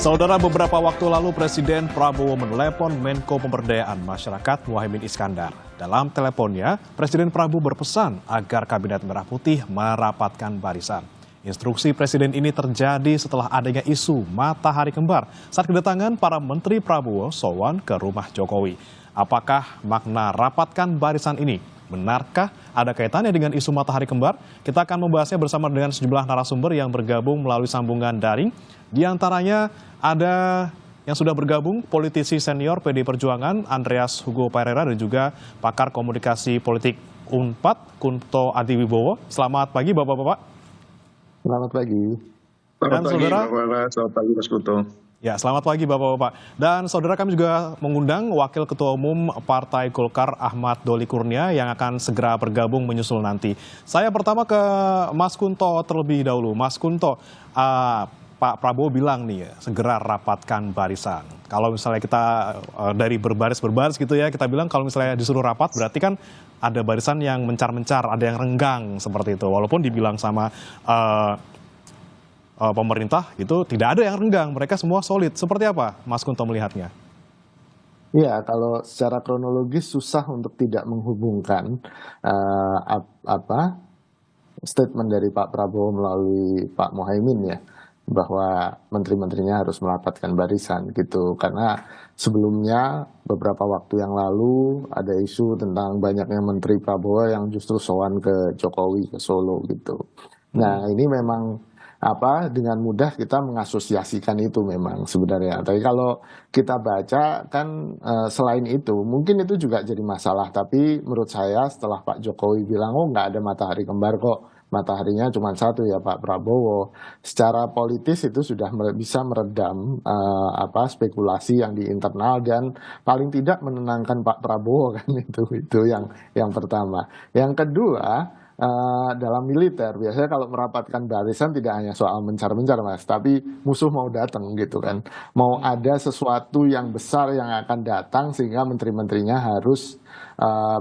Saudara, beberapa waktu lalu Presiden Prabowo menelepon Menko Pemberdayaan Masyarakat Muhaimin Iskandar. Dalam teleponnya, Presiden Prabowo berpesan agar Kabinet Merah Putih merapatkan barisan. Instruksi Presiden ini terjadi setelah adanya isu matahari kembar saat kedatangan para Menteri Prabowo sowan ke rumah Jokowi. Apakah makna rapatkan barisan ini? Benarkah ada kaitannya dengan isu matahari kembar? Kita akan membahasnya bersama dengan sejumlah narasumber yang bergabung melalui sambungan daring. Di antaranya ada yang sudah bergabung, politisi senior PD Perjuangan Andreas Hugo Pereira dan juga pakar komunikasi politik Unpad Kunto Adiwibowo. Selamat pagi Bapak-Bapak. Selamat pagi. Dan saudara, selamat pagi Mas Kuto. Ya, selamat pagi Bapak-Bapak. Dan saudara, kami juga mengundang Wakil Ketua Umum Partai Golkar Ahmad Doli Kurnia yang akan segera bergabung menyusul nanti. Saya pertama ke Mas Kunto terlebih dahulu. Mas Kunto, Pak Prabowo bilang nih, segera rapatkan barisan. Kalau misalnya kita dari berbaris gitu ya, kita bilang kalau misalnya disuruh rapat berarti kan ada barisan yang mencar-mencar, ada yang renggang seperti itu. Walaupun dibilang sama pemerintah itu tidak ada yang renggang, mereka semua solid. Seperti apa Mas Kunto melihatnya? Ya, kalau secara kronologis susah untuk tidak menghubungkan statement dari Pak Prabowo melalui Pak Muhaimin ya, bahwa menteri-menterinya harus merapatkan barisan gitu. Karena sebelumnya beberapa waktu yang lalu ada isu tentang banyaknya Menteri Prabowo yang justru sowan ke Jokowi ke Solo gitu. Nah, ini memang dengan mudah kita mengasosiasikan itu memang sebenarnya. Tapi kalau kita baca kan selain itu mungkin itu juga jadi masalah. Tapi menurut saya setelah Pak Jokowi bilang nggak ada matahari kembar kok, mataharinya cuma satu ya Pak Prabowo. Secara politis itu sudah bisa meredam spekulasi yang di internal dan paling tidak menenangkan Pak Prabowo kan itu yang pertama. Yang kedua, dalam militer biasanya kalau merapatkan barisan tidak hanya soal mencar-mencar Mas, tapi musuh mau datang gitu kan, mau ada sesuatu yang besar yang akan datang sehingga menteri-menterinya harus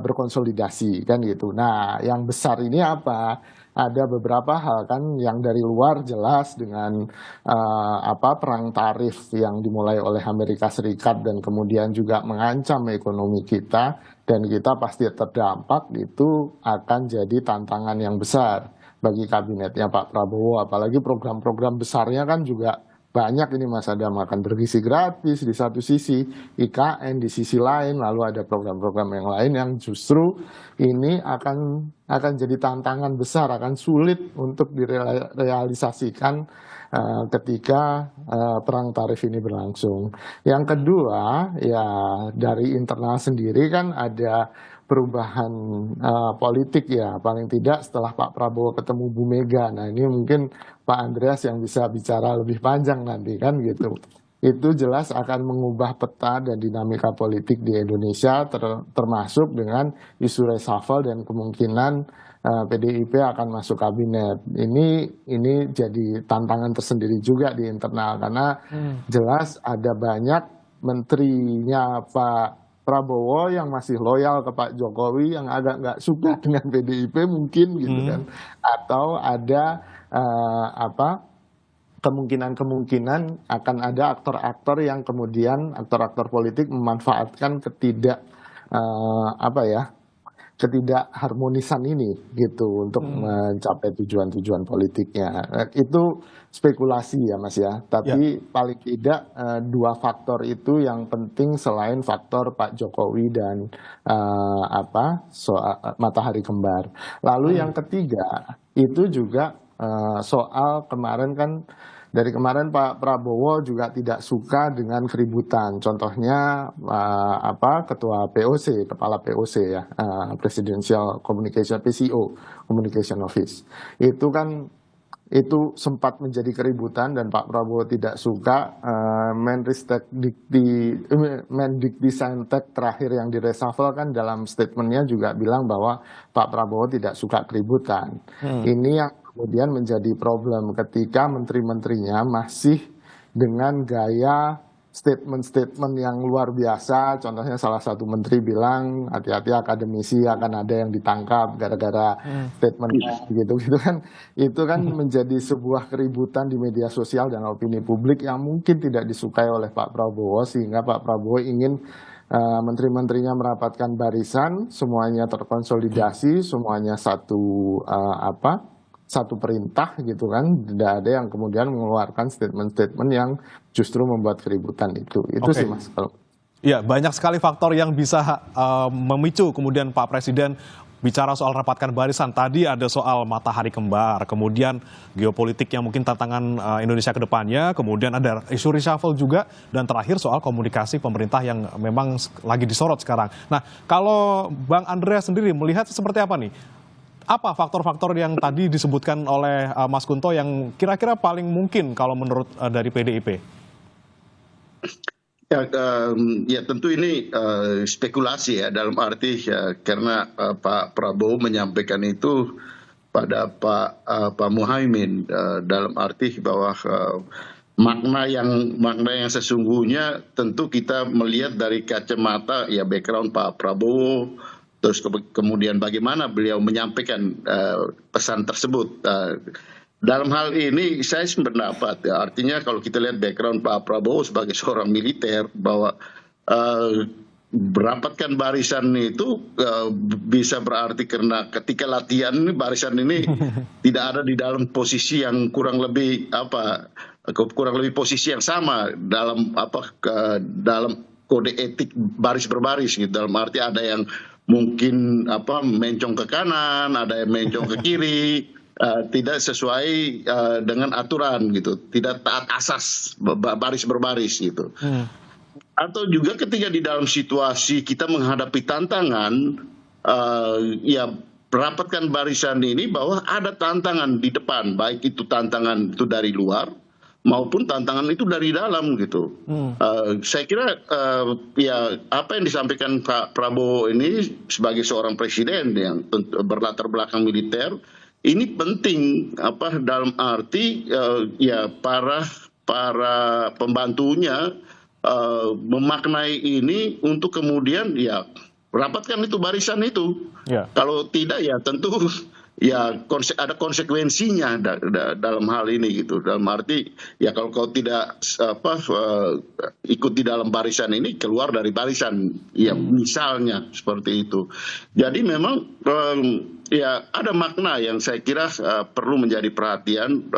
berkonsolidasi kan gitu. Nah, yang besar ini apa? Ada beberapa hal kan yang dari luar jelas dengan perang tarif yang dimulai oleh Amerika Serikat dan kemudian juga mengancam ekonomi kita dan kita pasti terdampak, itu akan jadi tantangan yang besar bagi kabinetnya Pak Prabowo. Apalagi program-program besarnya kan juga banyak ini Mas, ada makan bergizi gratis di satu sisi, IKN di sisi lain, lalu ada program-program yang lain yang justru ini akan jadi tantangan besar, akan sulit untuk direalisasikan ketika perang tarif ini berlangsung. Yang kedua, ya dari internal sendiri kan ada perubahan politik ya, paling tidak setelah Pak Prabowo ketemu Bu Mega. Nah, ini mungkin Pak Andreas yang bisa bicara lebih panjang nanti kan gitu. Itu jelas akan mengubah peta dan dinamika politik di Indonesia, termasuk dengan isu reshuffle dan kemungkinan PDIP akan masuk kabinet. Ini jadi tantangan tersendiri juga di internal karena jelas ada banyak menterinya Pak Prabowo yang masih loyal ke Pak Jokowi yang agak nggak suka dengan PDIP mungkin gitu kan, atau ada kemungkinan akan ada aktor-aktor yang kemudian aktor-aktor politik memanfaatkan ketidakharmonisan ini gitu untuk mencapai tujuan-tujuan politiknya. Itu spekulasi ya Mas ya. Tapi paling tidak dua faktor itu yang penting selain faktor Pak Jokowi dan soal matahari kembar. Lalu yang ketiga itu juga soal kemarin kan, dari kemarin Pak Prabowo juga tidak suka dengan keributan. Contohnya ketua POC, kepala POC ya, Presidential Communication PCO, Communication Office. Itu sempat menjadi keributan dan Pak Prabowo tidak suka. Mendikbudristek terakhir yang direshuffle kan dalam statementnya juga bilang bahwa Pak Prabowo tidak suka keributan. Ini yang kemudian menjadi problem ketika menteri-menterinya masih dengan gaya statement-statement yang luar biasa. Contohnya salah satu menteri bilang hati-hati akademisi akan ada yang ditangkap gara-gara statementnya gitu gitu kan. Itu kan menjadi sebuah keributan di media sosial dan opini publik yang mungkin tidak disukai oleh Pak Prabowo, sehingga Pak Prabowo ingin menteri-menterinya merapatkan barisan, semuanya terkonsolidasi, semuanya satu perintah gitu kan, tidak ada yang kemudian mengeluarkan statement-statement yang justru membuat keributan itu sih Oke. Mas. Kalau Ya, banyak sekali faktor yang bisa memicu kemudian Pak Presiden bicara soal rapatkan barisan. Tadi ada soal matahari kembar, kemudian geopolitik yang mungkin tantangan Indonesia ke depannya, kemudian ada isu reshuffle juga, dan terakhir soal komunikasi pemerintah yang memang lagi disorot sekarang. Nah, kalau Bang Andreas sendiri melihat seperti apa nih? Apa faktor-faktor yang tadi disebutkan oleh Mas Kunto yang kira-kira paling mungkin kalau menurut dari PDIP? Ya, ya tentu ini spekulasi ya, dalam arti ya, karena Pak Prabowo menyampaikan itu pada Pak Muhaimin, dalam arti bahwa makna yang sesungguhnya tentu kita melihat dari kacamata ya background Pak Prabowo, terus kemudian bagaimana beliau menyampaikan pesan tersebut. Dalam hal ini saya sependapat ya, artinya kalau kita lihat background Pak Prabowo sebagai seorang militer, bahwa merapatkan barisan itu bisa berarti karena ketika latihan ini barisan ini tidak ada di dalam posisi yang kurang lebih posisi yang sama dalam dalam kode etik baris berbaris gitu, dalam arti ada yang mungkin mencong ke kanan, ada yang mencong ke kiri, tidak sesuai dengan aturan gitu, tidak taat asas baris berbaris gitu. Atau juga ketika di dalam situasi kita menghadapi tantangan, ya rapatkan barisan ini bahwa ada tantangan di depan, baik itu tantangan itu dari luar maupun tantangan itu dari dalam gitu. Saya kira ya apa yang disampaikan Pak Prabowo ini sebagai seorang presiden yang berlatar belakang militer ini penting, dalam arti ya para pembantunya memaknai ini untuk kemudian ya rapatkan itu barisan itu. Ya. Kalau tidak ya tentu ya ada konsekuensinya dalam hal ini gitu. Dalam arti ya kalau kau tidak ikut di dalam barisan ini, keluar dari barisan ya, misalnya seperti itu. Jadi memang ya ada makna yang saya kira perlu menjadi perhatian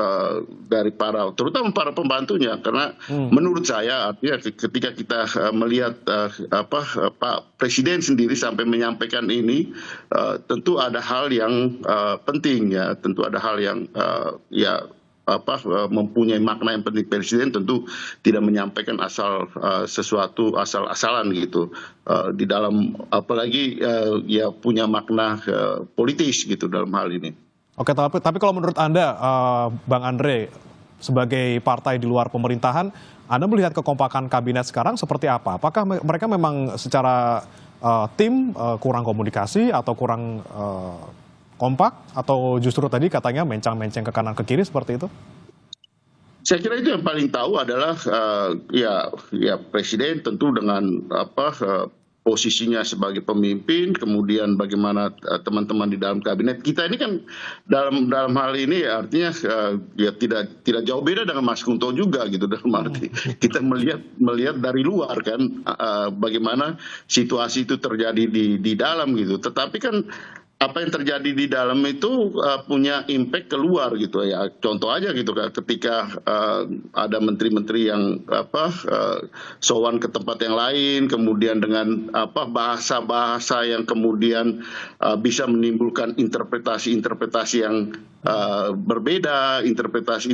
dari terutama para pembantunya, karena menurut saya artinya ketika kita melihat Pak Presiden sendiri sampai menyampaikan ini, tentu ada hal yang penting ya, tentu ada hal yang mempunyai makna yang penting. Presiden tentu tidak menyampaikan sesuatu asal-asalan gitu, di dalam apalagi ya punya makna politis gitu dalam hal ini. Oke, tapi kalau menurut Anda, Bang Andre, sebagai partai di luar pemerintahan, Anda melihat kekompakan kabinet sekarang seperti apa? Apakah mereka memang secara tim kurang komunikasi atau kurang kompak, atau justru tadi katanya mencang-menceng ke kanan ke kiri seperti itu? Saya kira itu yang paling tahu adalah ya Presiden tentu dengan posisinya sebagai pemimpin, kemudian bagaimana teman-teman di dalam kabinet kita ini kan dalam hal ini ya, artinya ya tidak jauh beda dengan Mas Kunto juga gitu, dalam arti kita melihat dari luar kan bagaimana situasi itu terjadi di dalam gitu. Tetapi kan apa yang terjadi di dalam itu punya impact keluar gitu ya. Contoh aja gitu kan, ketika ada menteri-menteri yang sowan ke tempat yang lain, kemudian dengan bahasa-bahasa yang kemudian bisa menimbulkan interpretasi-interpretasi yang berbeda, interpretasi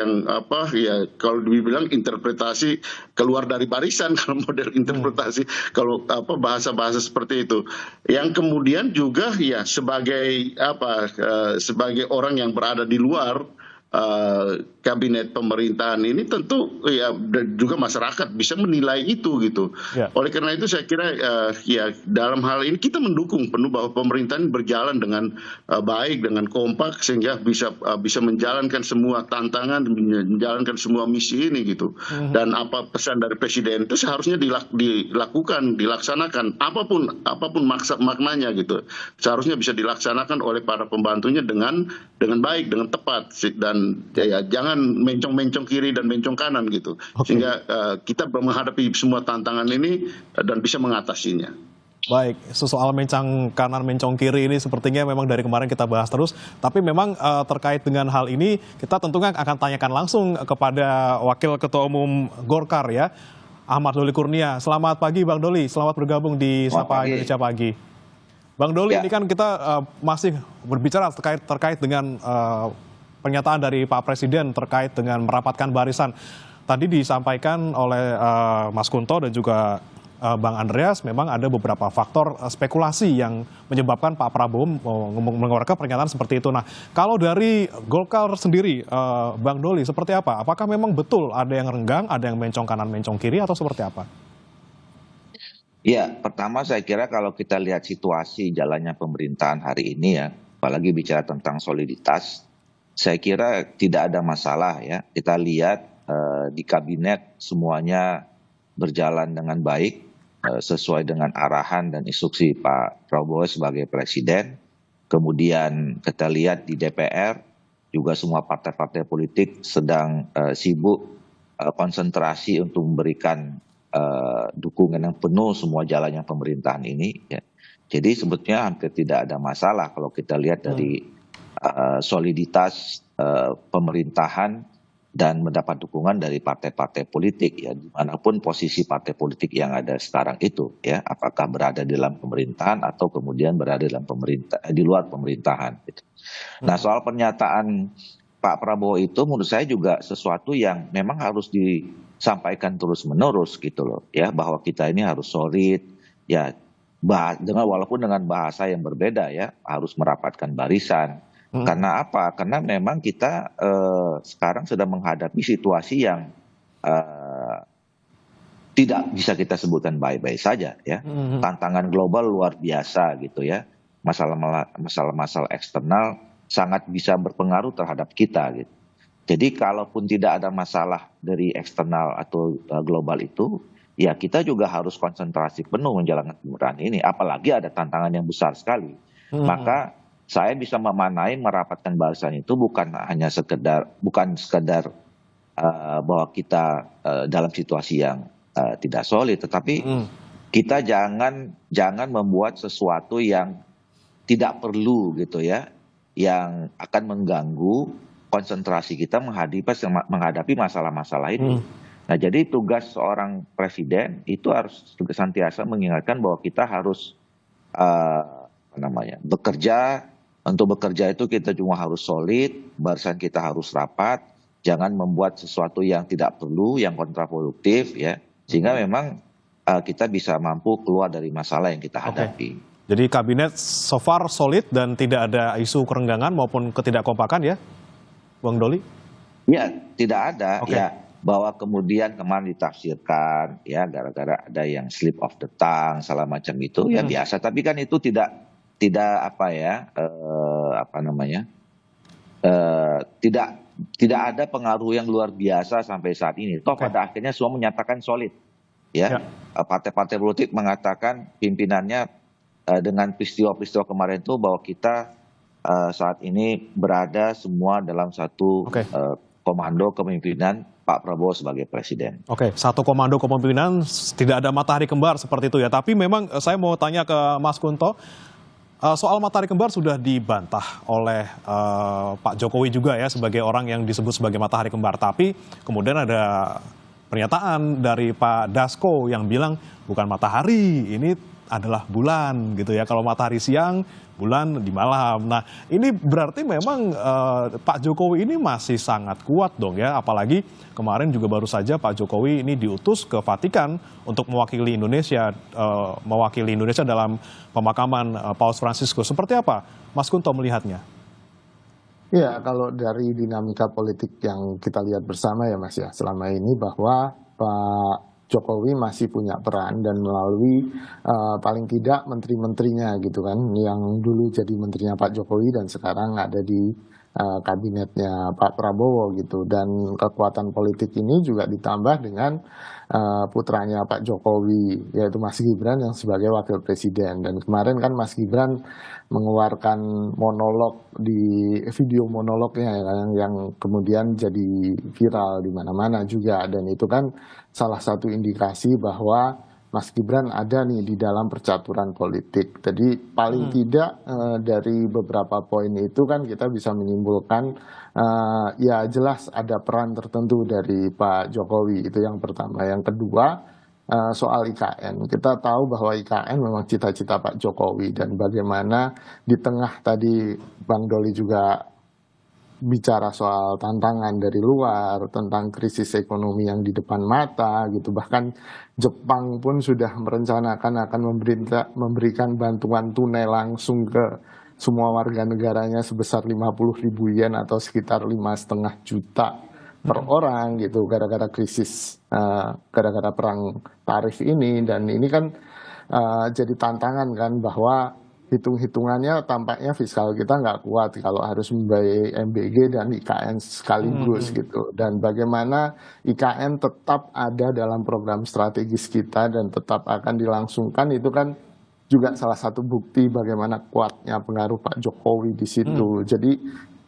yang ya kalau dibilang interpretasi keluar dari barisan kalau model interpretasi, kalau bahasa-bahasa seperti itu, yang kemudian juga ya sebagai sebagai orang yang berada di luar kabinet pemerintahan ini tentu ya dan juga masyarakat bisa menilai itu gitu. Ya. Oleh karena itu saya kira ya dalam hal ini kita mendukung penuh bahwa pemerintahan berjalan dengan baik, dengan kompak sehingga bisa menjalankan semua tantangan, menjalankan semua misi ini gitu. Dan apa pesan dari presiden itu seharusnya dilakukan, dilaksanakan apapun maknanya gitu. Seharusnya bisa dilaksanakan oleh para pembantunya dengan baik, dengan tepat, dan ya jangan mencong-mencong kiri dan mencong kanan gitu. Sehingga kita menghadapi semua tantangan ini dan bisa mengatasinya. Baik, soal mencong kanan, mencong kiri ini sepertinya memang dari kemarin kita bahas terus. Tapi memang terkait dengan hal ini, kita tentunya akan tanyakan langsung kepada Wakil Ketua Umum Golkar ya, Ahmad Doli Kurnia. Selamat pagi Bang Doli, selamat bergabung di Sapa Indonesia Pagi. Bang Doli, ini kan kita masih berbicara terkait dengan pernyataan dari Pak Presiden terkait dengan merapatkan barisan. Tadi disampaikan oleh Mas Kunto dan juga Bang Andreas, memang ada beberapa faktor spekulasi yang menyebabkan Pak Prabowo mengeluarkan pernyataan seperti itu. Nah, kalau dari Golkar sendiri, Bang Doli, seperti apa? Apakah memang betul ada yang renggang, ada yang mencong kanan, mencong kiri, atau seperti apa? Ya, pertama saya kira kalau kita lihat situasi jalannya pemerintahan hari ini ya, apalagi bicara tentang soliditas, saya kira tidak ada masalah ya. Kita lihat di kabinet semuanya berjalan dengan baik sesuai dengan arahan dan instruksi Pak Prabowo sebagai presiden. Kemudian kita lihat di DPR juga semua partai-partai politik sedang sibuk konsentrasi untuk memberikan dukungan yang penuh semua jalannya pemerintahan ini. Ya. Jadi sebetulnya hampir tidak ada masalah kalau kita lihat dari soliditas pemerintahan dan mendapat dukungan dari partai-partai politik ya, dimanapun posisi partai politik yang ada sekarang itu ya, apakah berada di dalam pemerintahan atau kemudian berada dalam di luar pemerintahan. Gitu. Nah, soal pernyataan Pak Prabowo itu menurut saya juga sesuatu yang memang harus disampaikan terus-menerus gitu loh ya, bahwa kita ini harus solid ya, walaupun dengan bahasa yang berbeda ya, harus merapatkan barisan. Karena apa? Karena memang kita sekarang sedang menghadapi situasi yang tidak bisa kita sebutkan baik-baik saja ya. Tantangan global luar biasa gitu ya. Masalah-masalah eksternal sangat bisa berpengaruh terhadap kita gitu. Jadi kalaupun tidak ada masalah dari eksternal atau global itu, ya kita juga harus konsentrasi penuh menjalankan pemerintahan ini. Apalagi ada tantangan yang besar sekali. Maka saya bisa memanai merapatkan barisan itu bukan sekedar bahwa kita dalam situasi yang tidak solid, tetapi kita jangan membuat sesuatu yang tidak perlu gitu ya, yang akan mengganggu konsentrasi kita menghadapi masalah-masalah ini. Nah, jadi tugas seorang presiden itu harus senantiasa mengingatkan bahwa kita harus bekerja. Untuk bekerja itu kita cuma harus solid, barisan kita harus rapat, jangan membuat sesuatu yang tidak perlu, yang kontraproduktif ya, sehingga memang kita bisa mampu keluar dari masalah yang kita hadapi. Jadi kabinet so far solid dan tidak ada isu kerenggangan maupun ketidakkompakan ya, Bang Doli? Ya, tidak ada ya, bahwa kemudian kemarin ditafsirkan ya gara-gara ada yang slip of the tongue, salah macam itu ya biasa, tapi kan itu tidak tidak ada pengaruh yang luar biasa sampai saat ini. Toh pada akhirnya semua menyatakan solid ya. Partai-partai politik mengatakan pimpinannya dengan peristiwa-peristiwa kemarin itu bahwa kita saat ini berada semua dalam satu komando kepemimpinan Pak Prabowo sebagai presiden. Satu komando kepemimpinan, tidak ada matahari kembar seperti itu ya. Tapi memang saya mau tanya ke Mas Kunto, soal matahari kembar sudah dibantah oleh Pak Jokowi juga ya, sebagai orang yang disebut sebagai matahari kembar. Tapi kemudian ada pernyataan dari Pak Dasko yang bilang bukan matahari, ini adalah bulan gitu ya. Kalau matahari siang, bulan di malam. Nah, ini berarti memang Pak Jokowi ini masih sangat kuat dong ya. Apalagi kemarin juga baru saja Pak Jokowi ini diutus ke Vatikan untuk mewakili Indonesia dalam pemakaman Paus Fransiskus. Seperti apa Mas Kunto melihatnya? Ya, kalau dari dinamika politik yang kita lihat bersama ya Mas ya, selama ini bahwa Pak Jokowi masih punya peran dan melalui paling tidak menteri-menterinya gitu kan, yang dulu jadi menterinya Pak Jokowi dan sekarang ada di kabinetnya Pak Prabowo gitu. Dan kekuatan politik ini juga ditambah dengan putranya Pak Jokowi, yaitu Mas Gibran yang sebagai wakil presiden. Dan kemarin kan Mas Gibran mengeluarkan monolog di video monolognya yang kemudian jadi viral di mana-mana juga, dan itu kan salah satu indikasi bahwa Mas Gibran ada nih di dalam percaturan politik. Jadi paling tidak dari beberapa poin itu kan kita bisa menyimpulkan ya jelas ada peran tertentu dari Pak Jokowi, itu yang pertama. Yang kedua, soal IKN. Kita tahu bahwa IKN memang cita-cita Pak Jokowi, dan bagaimana di tengah tadi Bang Doli juga bicara soal tantangan dari luar, tentang krisis ekonomi yang di depan mata gitu. Bahkan Jepang pun sudah merencanakan akan memberikan bantuan tunai langsung ke semua warga negaranya sebesar 50.000 yen atau sekitar 5,5 juta per orang gitu, gara-gara krisis, gara-gara perang tarif ini. Dan ini kan jadi tantangan kan, bahwa hitung-hitungannya tampaknya fiskal kita nggak kuat kalau harus membayar MBG dan IKN sekaligus gitu. Dan bagaimana IKN tetap ada dalam program strategis kita dan tetap akan dilangsungkan, itu kan juga salah satu bukti bagaimana kuatnya pengaruh Pak Jokowi di situ. Jadi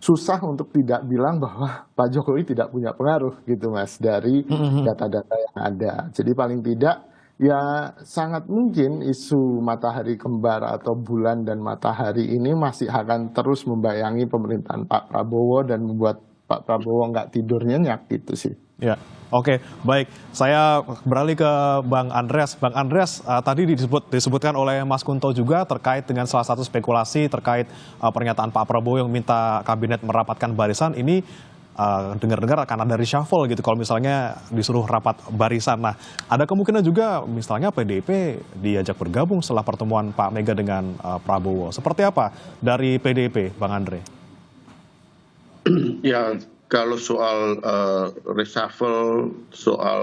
susah untuk tidak bilang bahwa Pak Jokowi tidak punya pengaruh gitu Mas, dari data-data yang ada. Jadi paling tidak ya sangat mungkin isu matahari kembar atau bulan dan matahari ini masih akan terus membayangi pemerintahan Pak Prabowo dan membuat Pak Prabowo nggak tidur nyenyak gitu sih. Ya, oke, baik. Saya beralih ke Bang Andreas. Bang Andreas, tadi disebutkan oleh Mas Kunto juga terkait dengan salah satu spekulasi terkait pernyataan Pak Prabowo yang minta kabinet merapatkan barisan ini. Dengar-dengar akan ada reshuffle gitu kalau misalnya disuruh rapat barisan. Nah, ada kemungkinan juga misalnya PDIP diajak bergabung setelah pertemuan Pak Mega dengan Prabowo. Seperti apa dari PDIP, Bang Andre? Ya, kalau soal reshuffle, soal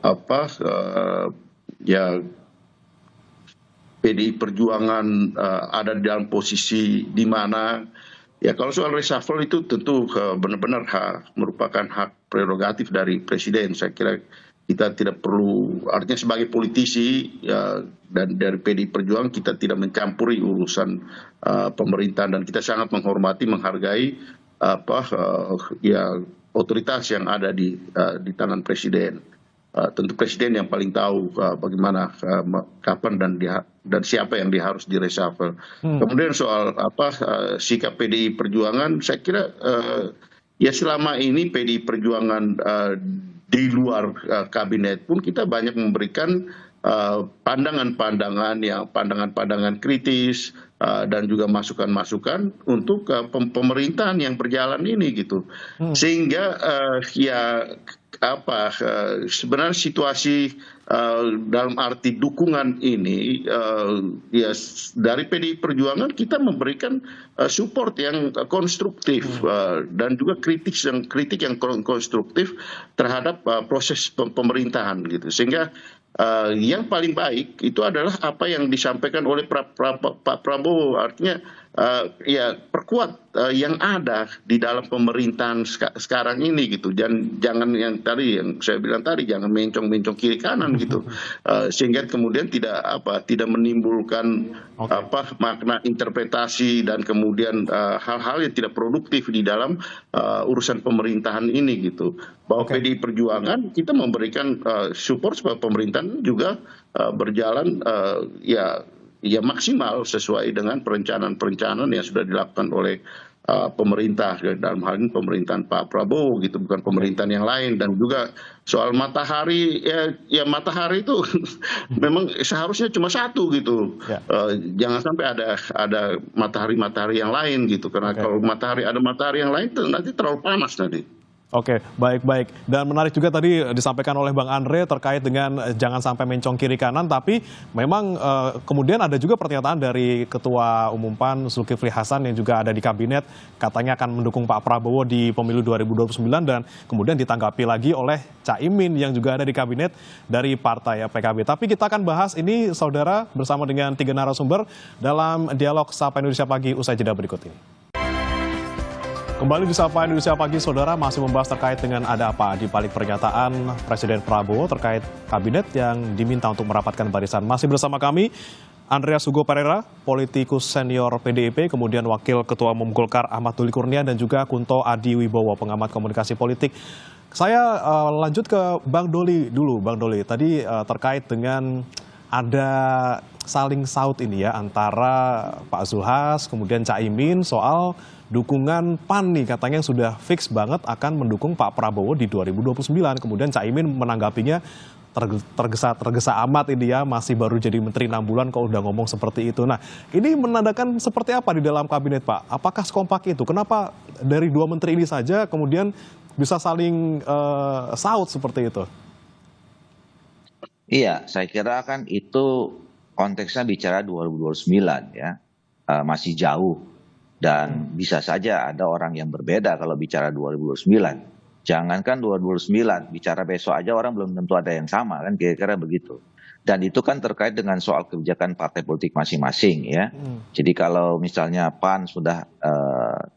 apa, ya PDI Perjuangan ada di dalam posisi di mana. Ya, kalau soal reshuffle itu tentu benar-benar merupakan hak prerogatif dari presiden. Saya kira kita tidak perlu, artinya sebagai politisi ya, dan dari PDI Perjuangan kita tidak mencampuri urusan pemerintahan, dan kita sangat menghormati, menghargai ya otoritas yang ada di tangan presiden. Tentu presiden yang paling tahu bagaimana, kapan dan siapa yang harus direshuffle. Kemudian soal sikap PDI Perjuangan, saya kira ya selama ini PDI Perjuangan di luar kabinet pun kita banyak memberikan pandangan-pandangan kritis dan juga masukan-masukan untuk pemerintahan yang berjalan ini gitu. Sehingga ya sebenarnya situasi dalam arti dukungan ini ya dari PDI Perjuangan kita memberikan support yang konstruktif dan juga kritik yang konstruktif terhadap proses pemerintahan gitu. Sehingga yang paling baik itu adalah apa yang disampaikan oleh Pak Prabowo, artinya ya perkuat yang ada di dalam pemerintahan sekarang ini gitu. Dan jangan yang saya bilang tadi, jangan mencong-mencong kiri kanan gitu, sehingga kemudian tidak menimbulkan makna interpretasi dan kemudian hal-hal yang tidak produktif di dalam urusan pemerintahan ini gitu. Bahwa PDI Perjuangan kita memberikan support supaya pemerintahan juga berjalan ya maksimal sesuai dengan perencanaan yang sudah dilakukan oleh pemerintah, dalam hal ini pemerintahan Pak Prabowo gitu, bukan pemerintahan yang lain. Dan juga soal matahari, ya matahari itu memang seharusnya cuma satu gitu. Jangan sampai ada matahari yang lain gitu, karena kalau ada matahari yang lain nanti terlalu panas nanti. Oke, baik-baik. Dan menarik juga tadi disampaikan oleh Bang Andre terkait dengan jangan sampai mencong kiri kanan, tapi memang kemudian ada juga pernyataan dari Ketua Umum PAN Zulkifli Hasan yang juga ada di kabinet, katanya akan mendukung Pak Prabowo di pemilu 2029 dan kemudian ditanggapi lagi oleh Caimin yang juga ada di kabinet dari partai PKB. Tapi kita akan bahas ini, saudara, bersama dengan 3 narasumber dalam dialog Sapa Indonesia Pagi usai jeda berikut ini. Kembali di Sapa Indonesia Pagi, saudara, masih membahas terkait dengan ada apa di balik pernyataan Presiden Prabowo terkait kabinet yang diminta untuk merapatkan barisan. Masih bersama kami, Andreas Hugo Pereira, politikus senior PDIP, kemudian Wakil Ketua Umum Golkar Ahmad Doli Kurnia, dan juga Kunto Adi Wibowo, pengamat komunikasi politik. Saya lanjut ke Bang Doli dulu, Bang Doli. Tadi terkait dengan ada saling saut ini ya antara Pak Zulhas kemudian Caimin soal dukungan PAN nih, katanya yang sudah fix banget akan mendukung Pak Prabowo di 2029. Kemudian Caimin menanggapinya tergesa amat ini ya, masih baru jadi menteri 6 bulan kok udah ngomong seperti itu. Nah, ini menandakan seperti apa di dalam kabinet, Pak? Apakah sekompak itu? Kenapa dari 2 menteri ini saja kemudian bisa saling saut seperti itu? Iya, saya kira kan itu konteksnya bicara 2029 ya, masih jauh. Dan bisa saja ada orang yang berbeda kalau bicara 2029. Jangankan 2029, bicara besok aja orang belum tentu ada yang sama kan, kira-kira begitu. Dan itu kan terkait dengan soal kebijakan partai politik masing-masing ya. Jadi kalau misalnya PAN sudah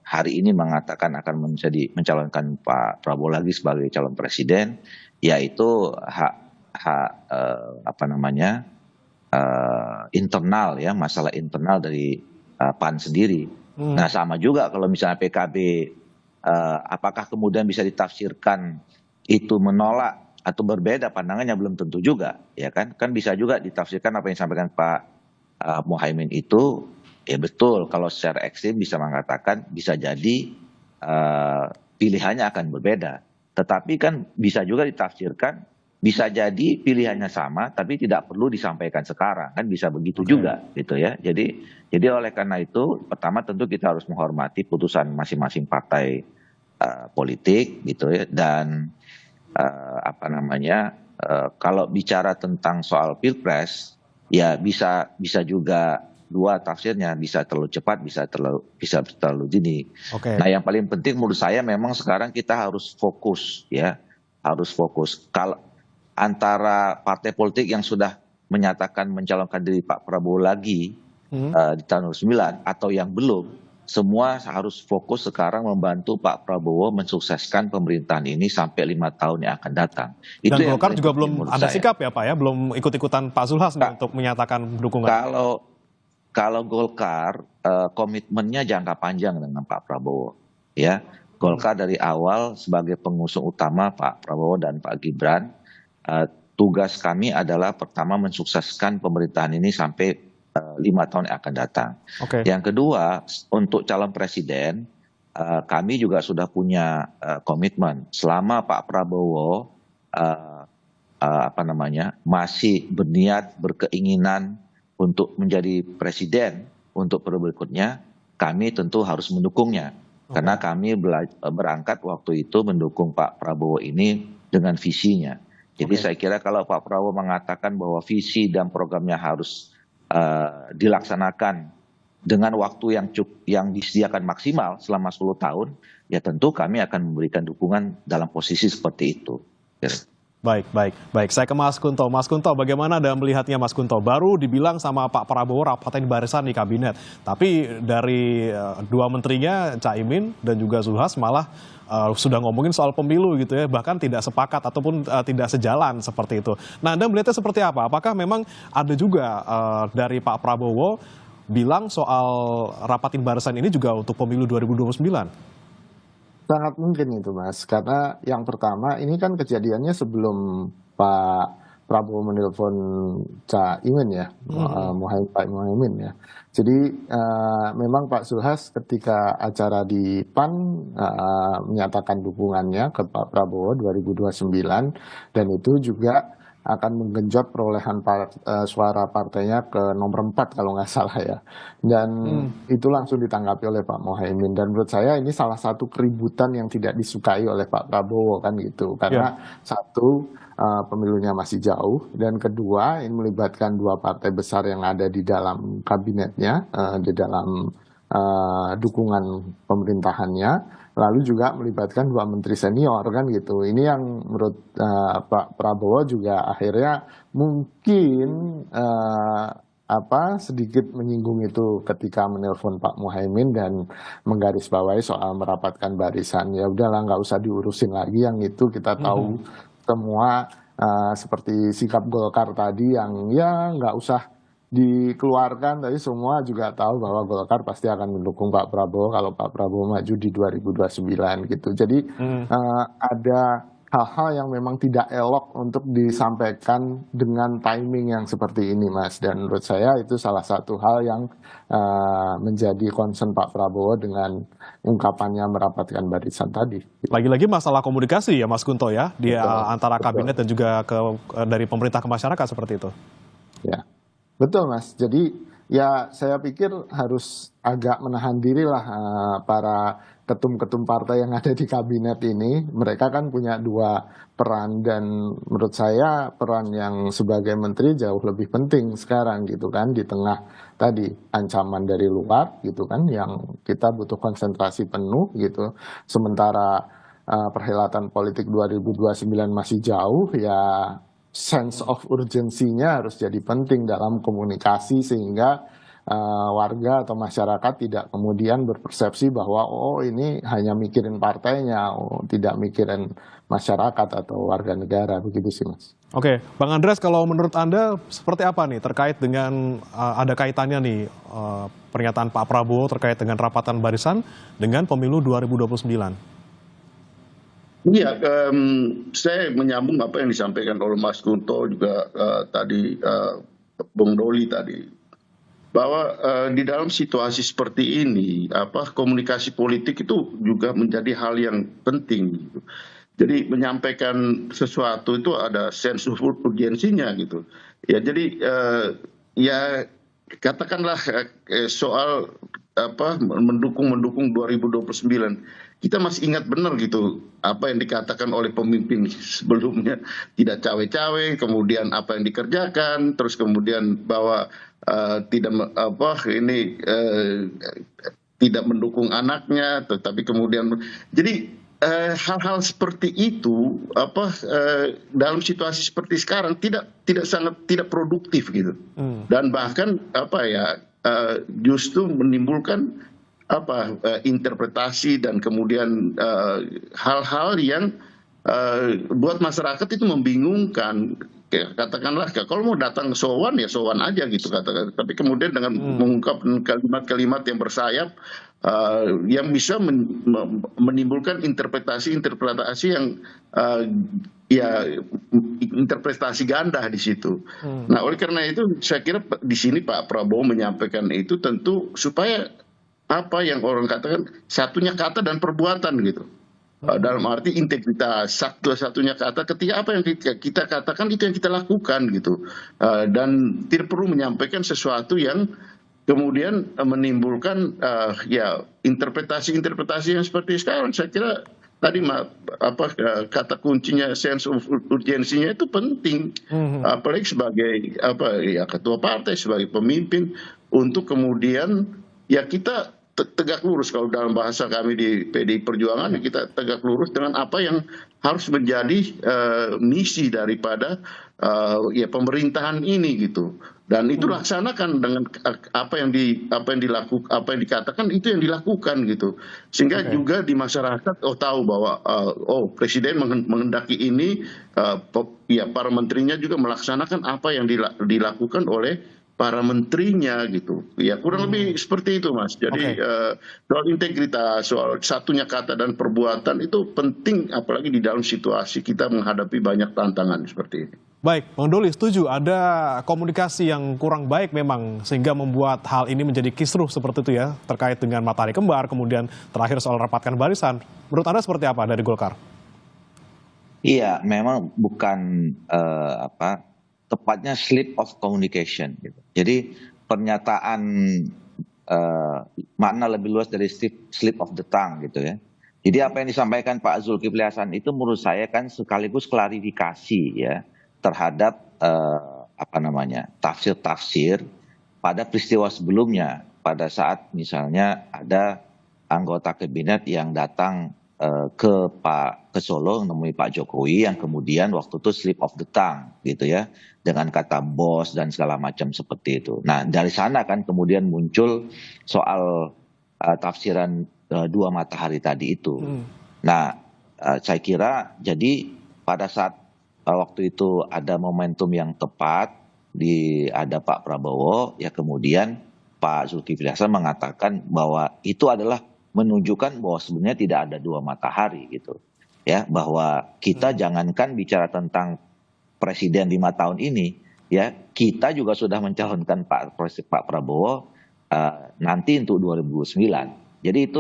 hari ini mengatakan akan mencalonkan Pak Prabowo lagi sebagai calon presiden, ya itu hak internal ya, masalah internal dari PAN sendiri. Nah sama juga kalau misalnya PKB, apakah kemudian bisa ditafsirkan itu menolak atau berbeda pandangannya, belum tentu juga, ya kan? Kan bisa juga ditafsirkan apa yang disampaikan Pak Muhaimin itu, ya betul. Kalau secara ekstrim bisa mengatakan bisa jadi pilihannya akan berbeda. Tetapi kan bisa juga ditafsirkan bisa jadi pilihannya sama, tapi tidak perlu disampaikan sekarang, kan bisa begitu juga, gitu ya. Jadi oleh karena itu, pertama tentu kita harus menghormati putusan masing-masing partai politik, gitu ya. Dan kalau bicara tentang soal pilpres, ya bisa juga dua tafsirnya, bisa terlalu cepat, bisa terlalu dini. Nah yang paling penting menurut saya memang sekarang kita harus fokus, ya, harus fokus. Kalau antara partai politik yang sudah menyatakan mencalonkan diri Pak Prabowo lagi di tahun 2009 atau yang belum, semua harus fokus sekarang membantu Pak Prabowo mensukseskan pemerintahan ini sampai 5 tahun yang akan datang. Dan Golkar juga belum ada sikap ya Pak ya, belum ikut-ikutan Pak Zulhas untuk menyatakan dukungan. Kalau Golkar komitmennya jangka panjang dengan Pak Prabowo, ya. Golkar dari awal sebagai pengusung utama Pak Prabowo dan Pak Gibran, tugas kami adalah pertama mensukseskan pemerintahan ini sampai 5 tahun yang akan datang. Yang kedua, untuk calon presiden, kami juga sudah punya komitmen selama Pak Prabowo masih berniat, berkeinginan untuk menjadi presiden untuk periode berikutnya, kami tentu harus mendukungnya. Karena kami berangkat waktu itu mendukung Pak Prabowo ini dengan visinya. Jadi saya kira kalau Pak Prabowo mengatakan bahwa visi dan programnya harus dilaksanakan dengan waktu yang disediakan maksimal selama 10 tahun, ya tentu kami akan memberikan dukungan dalam posisi seperti itu. Baik. Saya ke Mas Kunto. Mas Kunto, bagaimana Anda melihatnya Mas Kunto? Baru dibilang sama Pak Prabowo rapatin barisan di kabinet, tapi dari 2 menterinya Caimin dan juga Zulhas malah sudah ngomongin soal pemilu gitu ya, bahkan tidak sepakat ataupun tidak sejalan seperti itu. Nah, Anda melihatnya seperti apa? Apakah memang ada juga dari Pak Prabowo bilang soal rapatin barisan ini juga untuk pemilu 2029? Sangat mungkin itu Mas, karena yang pertama ini kan kejadiannya sebelum Pak Prabowo menelpon Caimin ya, Pak Muhaimin ya. Jadi memang Pak Zulhas ketika acara di PAN menyatakan dukungannya ke Pak Prabowo 2029, dan itu juga akan menggenjot perolehan suara partainya ke nomor 4 kalau nggak salah ya. Dan itu langsung ditanggapi oleh Pak Muhaimin. Dan menurut saya ini salah satu keributan yang tidak disukai oleh Pak Prabowo kan gitu. Karena satu, pemilunya masih jauh, dan kedua ini melibatkan dua partai besar yang ada di dalam kabinetnya, di dalam dukungan pemerintahannya, lalu juga melibatkan dua menteri senior kan gitu. Ini yang menurut Pak Prabowo juga akhirnya mungkin sedikit menyinggung itu ketika menelpon Pak Muhaimin dan menggarisbawahi soal merapatkan barisan. Ya udahlah, nggak usah diurusin lagi yang itu, kita tahu semua, seperti sikap Golkar tadi yang ya nggak usah dikeluarkan, tapi semua juga tahu bahwa Golkar pasti akan mendukung Pak Prabowo kalau Pak Prabowo maju di 2029 gitu. Jadi ada hal-hal yang memang tidak elok untuk disampaikan dengan timing yang seperti ini, Mas. Dan menurut saya itu salah satu hal yang menjadi concern Pak Prabowo dengan ungkapannya merapatkan barisan tadi. Lagi-lagi masalah komunikasi ya Mas Kunto ya, di antara kabinet dan juga dari pemerintah ke masyarakat seperti itu. Ya, betul Mas. Jadi ya saya pikir harus agak menahan diri lah para ketum-ketum partai yang ada di kabinet ini. Mereka kan punya dua peran, dan menurut saya peran yang sebagai menteri jauh lebih penting sekarang gitu kan, di tengah tadi ancaman dari luar gitu kan, yang kita butuh konsentrasi penuh gitu. Sementara perhelatan politik 2029 masih jauh, ya sense of urgency-nya harus jadi penting dalam komunikasi sehingga warga atau masyarakat tidak kemudian berpersepsi bahwa oh ini hanya mikirin partainya, tidak mikirin masyarakat atau warga negara, begitu sih Mas. Oke, Bang Andreas, kalau menurut Anda seperti apa nih terkait dengan ada kaitannya nih pernyataan Pak Prabowo terkait dengan rapatan barisan dengan pemilu 2029? Iya, saya menyambung apa yang disampaikan oleh Mas Kunto juga tadi, Bung Doli tadi, bahwa di dalam situasi seperti ini, komunikasi politik itu juga menjadi hal yang penting. Gitu. Jadi menyampaikan sesuatu itu ada sense of urgensinya gitu. Ya, jadi ya katakanlah soal mendukung 2029. Kita masih ingat benar gitu apa yang dikatakan oleh pemimpin sebelumnya, tidak cawe-cawe, kemudian apa yang dikerjakan, terus kemudian bahwa tidak mendukung anaknya, tetapi kemudian jadi hal-hal seperti itu dalam situasi seperti sekarang tidak produktif gitu, dan bahkan justru menimbulkan interpretasi dan kemudian hal-hal yang buat masyarakat itu membingungkan. Katakanlah kalau mau datang sowan ya sowan aja gitu katakan, tapi kemudian dengan mengungkapkan kalimat-kalimat yang bersayap yang bisa menimbulkan interpretasi yang interpretasi ganda di situ. Nah, oleh karena itu saya kira di sini Pak Prabowo menyampaikan itu tentu supaya apa yang orang katakan satunya kata dan perbuatan gitu. Dalam arti integritas, satu-satunya kata ketika apa yang kita katakan itu yang kita lakukan gitu. Dan tidak perlu menyampaikan sesuatu yang kemudian menimbulkan interpretasi yang seperti sekarang. Saya kira tadi kata kuncinya sense of urgency-nya itu penting. Apalagi sebagai ketua partai, sebagai pemimpin, untuk kemudian ya kita tegak lurus, kalau dalam bahasa kami di PDI Perjuangan kita tegak lurus dengan apa yang harus menjadi misi daripada pemerintahan ini gitu, dan itu laksanakan dengan apa yang dikatakan itu yang dilakukan gitu, sehingga juga di masyarakat tahu bahwa presiden menghendaki ini, para menterinya juga melaksanakan apa yang dilakukan oleh para menterinya gitu, ya kurang lebih seperti itu Mas. Jadi soal integritas, soal satunya kata dan perbuatan itu penting, apalagi di dalam situasi kita menghadapi banyak tantangan seperti ini. Baik, Bang Doli setuju ada komunikasi yang kurang baik memang sehingga membuat hal ini menjadi kisruh seperti itu ya, terkait dengan matahari kembar, kemudian terakhir soal rapatkan barisan. Menurut Anda seperti apa dari Golkar? Iya, memang bukan tepatnya slip of communication gitu. Jadi pernyataan eh, makna lebih luas dari slip of the tongue gitu ya. Jadi apa yang disampaikan Pak Zulkifli Hasan itu menurut saya kan sekaligus klarifikasi ya terhadap tafsir-tafsir pada peristiwa sebelumnya, pada saat misalnya ada anggota kabinet yang datang ke Solo menemui Pak Jokowi yang kemudian waktu itu slip of the tongue gitu ya dengan kata bos dan segala macam seperti itu. Nah dari sana kan kemudian muncul soal tafsiran dua matahari tadi itu. Nah saya kira jadi pada saat waktu itu ada momentum yang tepat ada Pak Prabowo ya kemudian Pak Zulkifli Hasan mengatakan bahwa itu adalah menunjukkan bahwa sebenarnya tidak ada dua matahari gitu ya, bahwa kita jangankan bicara tentang presiden 5 tahun ini ya, kita juga sudah mencalonkan Pak Prabowo nanti untuk 2029. Jadi itu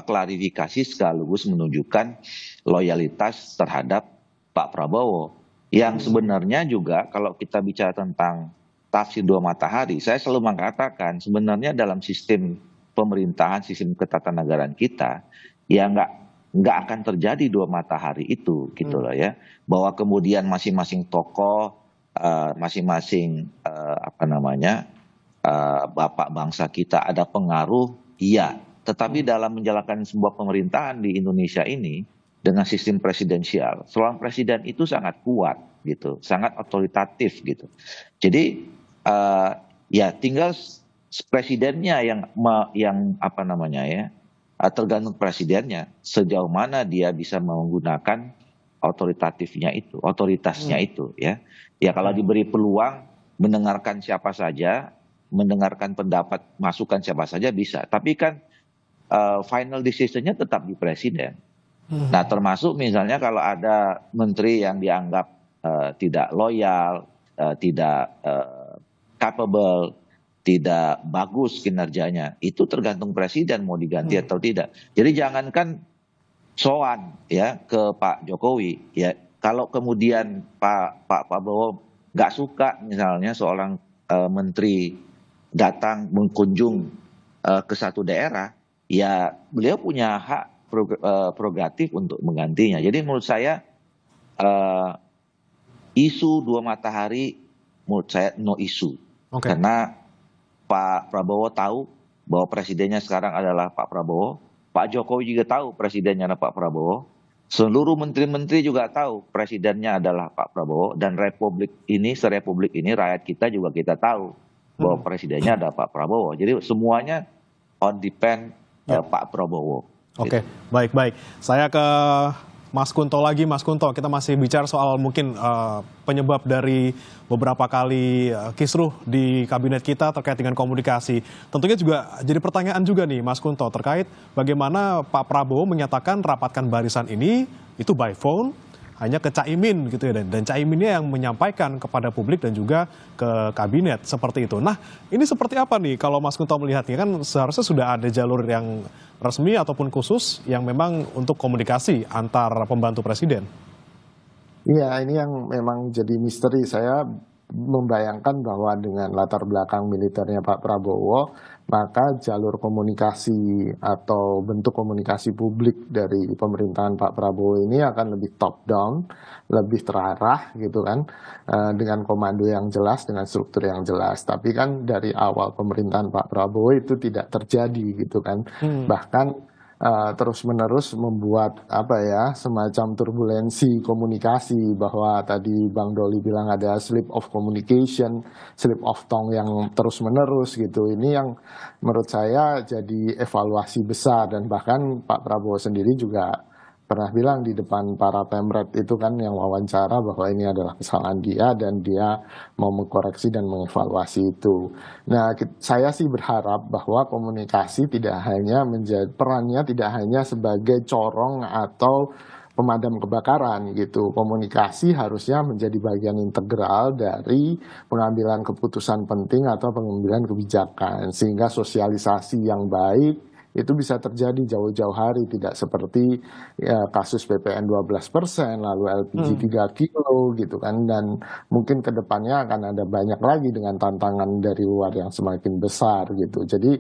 klarifikasi sekaligus menunjukkan loyalitas terhadap Pak Prabowo yang sebenarnya juga kalau kita bicara tentang tafsir dua matahari, saya selalu mengatakan sebenarnya dalam sistem pemerintahan, sistem ketatanegaraan kita, ya nggak akan terjadi dua matahari itu, gitu loh ya. Bahwa kemudian masing-masing tokoh, masing-masing bapak bangsa kita ada pengaruh, iya. Tetapi dalam menjalankan sebuah pemerintahan di Indonesia ini dengan sistem presidensial, seorang presiden itu sangat kuat, gitu, sangat otoritatif, gitu. Jadi ya tinggal presidennya yang tergantung presidennya sejauh mana dia bisa menggunakan otoritasnya itu ya. Ya kalau diberi peluang mendengarkan siapa saja, mendengarkan pendapat masukan siapa saja bisa, tapi kan final decision-nya tetap di presiden. Nah termasuk misalnya kalau ada menteri yang dianggap tidak loyal, tidak capable, tidak bagus kinerjanya, itu tergantung presiden mau diganti atau tidak. Jadi jangankan soan ya ke Pak Jokowi ya, kalau kemudian Pak Prabowo nggak suka misalnya seorang menteri datang mengunjung ke satu daerah, ya beliau punya hak prerogatif untuk menggantinya. Jadi menurut saya isu dua matahari menurut saya no isu. Karena Pak Prabowo tahu bahwa presidennya sekarang adalah Pak Prabowo. Pak Jokowi juga tahu presidennya adalah Pak Prabowo. Seluruh menteri-menteri juga tahu presidennya adalah Pak Prabowo. Dan republik ini rakyat kita juga kita tahu bahwa presidennya adalah Pak Prabowo. Jadi semuanya on depend Pak Prabowo. Oke, baik. Saya ke Mas Kunto lagi, Mas Kunto, kita masih bicara soal mungkin penyebab dari beberapa kali kisruh di kabinet kita terkait dengan komunikasi. Tentunya juga jadi pertanyaan juga nih Mas Kunto terkait bagaimana Pak Prabowo menyatakan rapatkan barisan ini itu by phone hanya ke Caimin gitu ya, dan Caiminnya yang menyampaikan kepada publik dan juga ke kabinet seperti itu. Nah ini seperti apa nih kalau Mas Kunto melihatnya, kan seharusnya sudah ada jalur yang resmi ataupun khusus yang memang untuk komunikasi antar pembantu presiden. Iya, ini yang memang jadi misteri. Saya membayangkan bahwa dengan latar belakang militernya Pak Prabowo, maka jalur komunikasi atau bentuk komunikasi publik dari pemerintahan Pak Prabowo ini akan lebih top down, lebih terarah gitu kan, dengan komando yang jelas, dengan struktur yang jelas. Tapi kan dari awal pemerintahan Pak Prabowo itu tidak terjadi gitu kan. Bahkan terus-menerus membuat semacam turbulensi komunikasi, bahwa tadi Bang Doli bilang ada slip of communication, slip of tongue yang terus-menerus gitu. Ini yang menurut saya jadi evaluasi besar, dan bahkan Pak Prabowo sendiri juga pernah bilang di depan para pemret itu kan yang wawancara bahwa ini adalah kesalahan dia dan dia mau mengkoreksi dan mengevaluasi itu. Nah, saya sih berharap bahwa komunikasi perannya tidak hanya sebagai corong atau pemadam kebakaran gitu. Komunikasi harusnya menjadi bagian integral dari pengambilan keputusan penting atau pengambilan kebijakan, sehingga sosialisasi yang baik itu bisa terjadi jauh-jauh hari, tidak seperti ya, kasus PPN 12%, lalu LPG 3 kilo gitu kan, dan mungkin ke depannya akan ada banyak lagi dengan tantangan dari luar yang semakin besar gitu. Jadi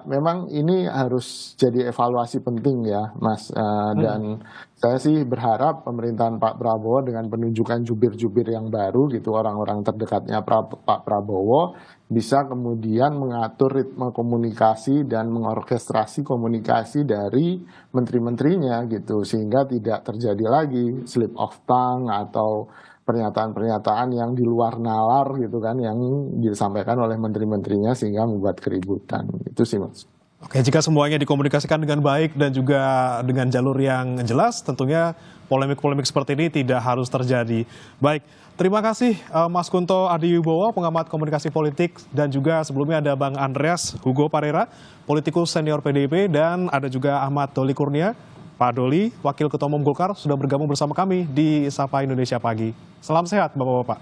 memang ini harus jadi evaluasi penting ya Mas, dan saya sih berharap pemerintahan Pak Prabowo dengan penunjukan jubir-jubir yang baru gitu, orang-orang terdekatnya Pak Prabowo bisa kemudian mengatur ritme komunikasi dan mengorkestrasi komunikasi dari menteri-menterinya gitu, sehingga tidak terjadi lagi slip of tongue atau pernyataan-pernyataan yang di luar nalar gitu kan, yang disampaikan oleh menteri-menterinya sehingga membuat keributan. Itu sih Mas. Oke, jika semuanya dikomunikasikan dengan baik dan juga dengan jalur yang jelas, tentunya polemik-polemik seperti ini tidak harus terjadi. Baik, terima kasih Mas Kunto Adiwibowo, pengamat komunikasi politik, dan juga sebelumnya ada Bang Andreas Hugo Parera, politikus senior PDIP, dan ada juga Ahmad Doli Kurnia. Pak Doli, Wakil Ketua Umum Golkar, sudah bergabung bersama kami di Sapa Indonesia Pagi. Salam sehat Bapak-Bapak.